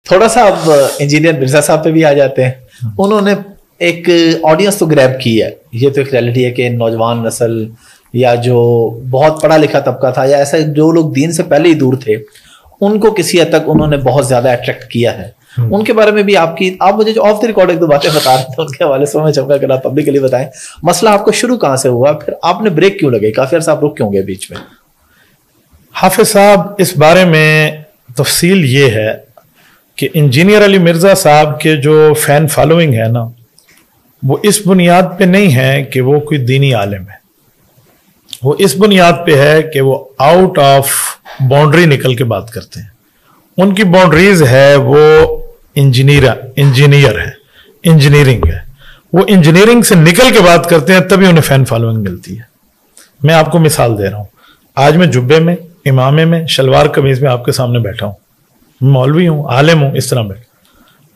تھوڑا سا اب انجینئر مرزا صاحب پہ بھی آ جاتے ہیں. انہوں نے ایک آڈینس تو گریب کی ہے, یہ تو ایک ریئلٹی ہے کہ نوجوان نسل یا جو بہت پڑھا لکھا طبقہ تھا یا ایسا جو لوگ دین سے پہلے ہی دور تھے, ان کو کسی حد تک انہوں نے بہت زیادہ اٹریکٹ کیا ہے. ان کے بارے میں بھی آپ مجھے جو آف دی ریکارڈ ایک دو باتیں بتا رہے تھے, ان کے حوالے سے میں چاہوں گا کہ آپ پبلکلی بتائیں. مسئلہ آپ کو شروع کہاں سے ہوا, پھر آپ نے بریک کیوں لگے, کافی عرصہ آپ رک کیوں گئے بیچ میں؟ حافظ صاحب, اس بارے میں تفصیل یہ ہے کہ انجینئر علی مرزا صاحب کے جو فین فالوئنگ ہے نا, وہ اس بنیاد پہ نہیں ہے کہ وہ کوئی دینی عالم ہے, وہ اس بنیاد پہ ہے کہ وہ آؤٹ آف باؤنڈری نکل کے بات کرتے ہیں. ان کی باؤنڈریز ہے وہ انجینئر ہے, انجینئرنگ ہے, وہ انجینئرنگ سے نکل کے بات کرتے ہیں, تبھی انہیں فین فالوئنگ ملتی ہے. میں آپ کو مثال دے رہا ہوں. آج میں جبے میں, امامے میں, شلوار قمیض میں آپ کے سامنے بیٹھا ہوں, مولوی ہوں, عالم ہوں, اس طرح بیٹھا.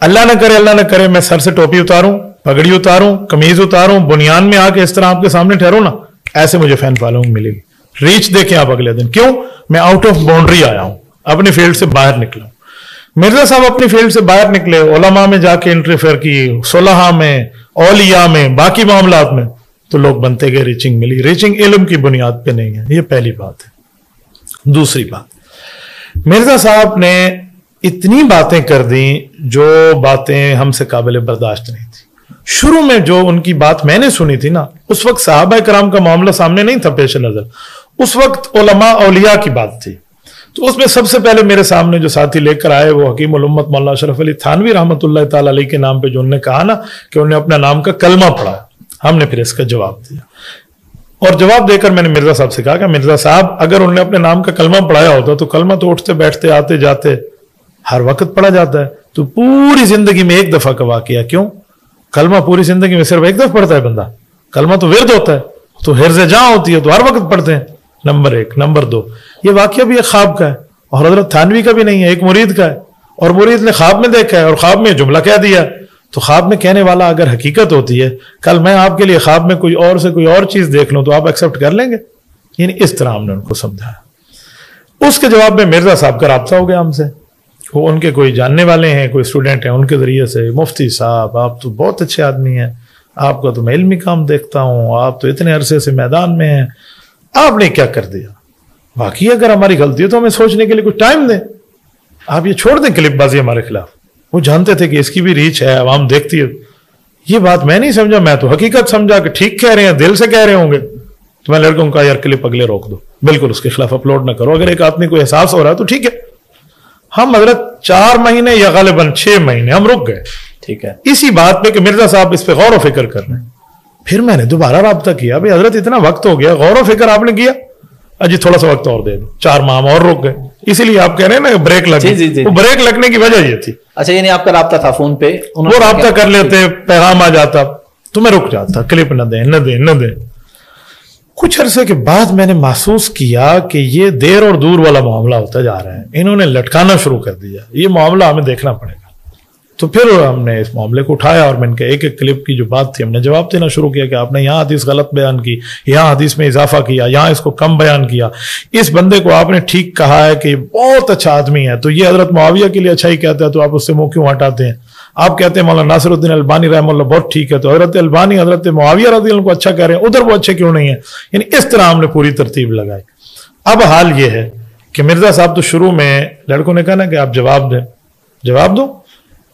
اللہ نہ کرے میں سر سے ٹوپی اتاروں, پگڑی اتاروں, قمیض اتاروں, بنیان میں آ کے اس طرح آپ کے سامنے ٹھہروں نا, ایسے مجھے فین فالوئنگ ملے گی. ریچ دیکھیں آپ اگلے دن. کیوں؟ میں آؤٹ آف باؤنڈری آیا ہوں, اپنی فیلڈ سے باہر نکلا ہوں. مرزا صاحب اپنی فیلڈ سے باہر نکلے, علماء میں جا کے انٹرفیئر کی, صلحاء میں, اولیاء میں, باقی معاملات میں, تو لوگ بنتے گئے, ریچنگ ملی. ریچنگ علم کی بنیاد پہ نہیں ہے, یہ پہلی بات ہے. دوسری بات, مرزا صاحب نے اتنی باتیں کر دیں جو باتیں ہم سے قابل برداشت نہیں تھی. شروع میں جو ان کی بات میں نے سنی تھی نا, اس وقت صحابہ کرام کا معاملہ سامنے نہیں تھا پیش نظر, اس وقت علماء اولیاء کی بات تھی. تو اس میں سب سے پہلے میرے سامنے جو ساتھی لے کر آئے وہ حکیم الامت مولانا اشرف علی تھانوی رحمۃ اللہ تعالی علیہ کے نام پہ جو انہوں نے کہا نا کہ انہوں نے اپنا نام کا کلمہ پڑھا, ہم نے پھر اس کا جواب دیا. اور جواب دے کر میں نے مرزا صاحب سے کہا کہ مرزا صاحب, اگر انہوں نے اپنے نام کا کلمہ پڑھایا ہوتا تو کلمہ تو اٹھتے بیٹھتے آتے جاتے ہر وقت پڑھا جاتا ہے, تو پوری زندگی میں ایک دفعہ کا واقعہ. کیوں کلمہ پوری زندگی میں صرف ایک دفعہ پڑھتا ہے بندہ؟ کلمہ تو ورد ہوتا ہے, تو حرز جاں ہوتی ہے, تو ہر وقت پڑھتے ہیں. نمبر ایک. نمبر دو, یہ واقعہ بھی ایک خواب کا ہے, اور حضرت تھانوی کا بھی نہیں ہے, ایک مرید کا ہے, اور مرید نے خواب میں دیکھا ہے اور خواب میں جملہ کہہ دیا. تو خواب میں کہنے والا اگر حقیقت ہوتی ہے, کل میں آپ کے لیے خواب میں کوئی اور سے کوئی اور چیز دیکھ لوں تو آپ ایکسپٹ کر لیں گے؟ یعنی اس طرح ہم نے ان کو سمجھایا. اس کے جواب میں مرزا صاحب کا رابطہ ہو گیا ہم سے. وہ ان کے کوئی جاننے والے ہیں, کوئی اسٹوڈنٹ ہیں, ان کے ذریعے سے, مفتی صاحب آپ تو بہت اچھے آدمی ہیں, آپ کا تو میں علمی کام دیکھتا ہوں, آپ تو اتنے عرصے سے میدان میں ہیں, آپ نے کیا کر دیا؟ واقعی اگر ہماری غلطی ہے تو ہمیں سوچنے کے لیے کچھ ٹائم دیں, آپ یہ چھوڑ دیں کلپ بازی ہمارے خلاف. وہ جانتے تھے کہ اس کی بھی ریچ ہے, عوام دیکھتی ہے. یہ بات میں نہیں سمجھا, میں تو حقیقت سمجھا کہ ٹھیک کہہ رہے ہیں, دل سے کہہ رہے ہوں گے. تو میں لڑکوں کا یار کلپ اگلے روک دو, بالکل اس کے خلاف اپلوڈ نہ کرو. اگر ایک آدمی کو احساس ہو رہا ہے تو ٹھیک ہے. ہم حضرت 4 مہینے یا غالباً 6 مہینے ہم رک گئے, ٹھیک ہے, اسی بات پہ کہ مرزا صاحب اس پہ غور و فکر کر رہے ہیں. پھر میں نے دوبارہ رابطہ کیا, بھائی حضرت اتنا وقت ہو گیا, غور و فکر آپ نے کیا, اجی تھوڑا سا وقت اور دے دو. 4 ماہ ہم اور رک گئے. اسی لیے آپ کہہ رہے ہیں نا بریک لگے, وہ بریک لگنے کی وجہ یہ تھی. اچھا, یعنی آپ کا رابطہ تھا فون پہ, وہ رابطہ کر لیتے, پیغام آ جاتا تو میں رک جاتا, کلپ نہ دیں نہ دیں نہ دیں. کچھ عرصے کے بعد میں نے محسوس کیا کہ یہ دیر اور دور والا معاملہ ہوتا جا رہا ہے, انہوں نے لٹکانا شروع کر دیا, یہ معاملہ ہمیں دیکھنا پڑے گا. تو پھر ہم نے اس معاملے کو اٹھایا اور میں ان کے ایک ایک کلپ کی جو بات تھی ہم نے جواب دینا شروع کیا کہ آپ نے یہاں حدیث غلط بیان کی, یہاں حدیث میں اضافہ کیا, یہاں اس کو کم بیان کیا, اس بندے کو آپ نے ٹھیک کہا ہے کہ یہ بہت اچھا آدمی ہے, تو یہ حضرت معاویہ کے لیے اچھا ہی کہتا ہے, تو آپ اس سے منہ کیوں ہٹاتے ہیں؟ آپ کہتے ہیں مولانا ناصر الدین البانی رحمہ اللہ بہت ٹھیک ہے, تو حضرت البانی حضرت معاویہ رضی اللہ عنہ کو اچھا کہہ رہے ہیں, ادھر وہ اچھے کیوں نہیں ہیں؟ یعنی اس طرح ہم نے پوری ترتیب لگائی. اب حال یہ ہے کہ مرزا صاحب تو شروع میں لڑکوں نے کہا نا کہ آپ جواب دیں. جواب دو,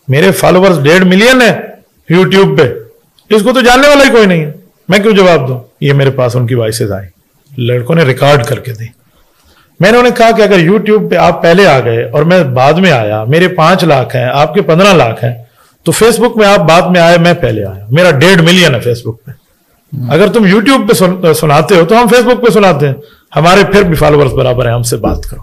میرے فالوورز 1.5 ملین ہیں یوٹیوب پہ, اس کو تو جاننے والا ہی کوئی نہیں ہے, میں کیوں جواب دوں؟ یہ میرے پاس ان کی وائسز آئی, لڑکوں نے ریکارڈ کر کے دی. میں نے انہیں کہا کہ اگر یوٹیوب پہ آپ پہلے آ گئے اور میں بعد میں آیا, میرے 5 لاکھ ہیں, آپ کے 15 لاکھ ہیں, تو فیس بک میں آپ بعد میں آئے, میں پہلے آیا, میرا 1.5 ملین ہے فیس بک پہ. اگر تم یوٹیوب پہ سناتے ہو تو ہم فیس بک پہ سناتے ہیں, ہمارے پھر بھی فالوورز برابر ہیں, ہم سے بات کرو.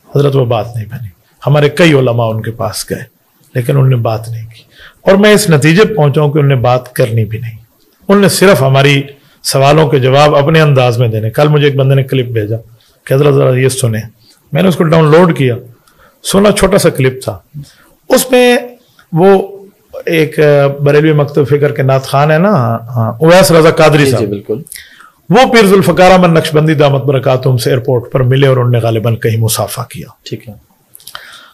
حضرت وہ بات نہیں بنی. ہمارے کئی علماء ان کے پاس گئے لیکن انہوں نے بات نہیں کی, اور میں اس نتیجے پہ پہنچا ہوں کہ انہوں نے بات کرنی بھی نہیں. انہوں نے صرف ہماری سوالوں کے جواب اپنے انداز میں دینے. کل مجھے ایک بندے نے کلپ بھیجا کہ حضرت ذرا یہ سنیں, میں نے اس کو ڈاؤن لوڈ کیا, سنا, چھوٹا سا کلپ تھا. اس میں وہ ایک بریلوی مکتب فکر کے نعت خان ہے نا, اویس رضا قادری صاحب, بالکل, وہ پیر ذوالفقار احمد نقشبندی دامت برکاتہم سے ایئرپورٹ پر ملے اور انہوں نے غالباً کہیں مصافحہ کیا. ٹھیک ہے.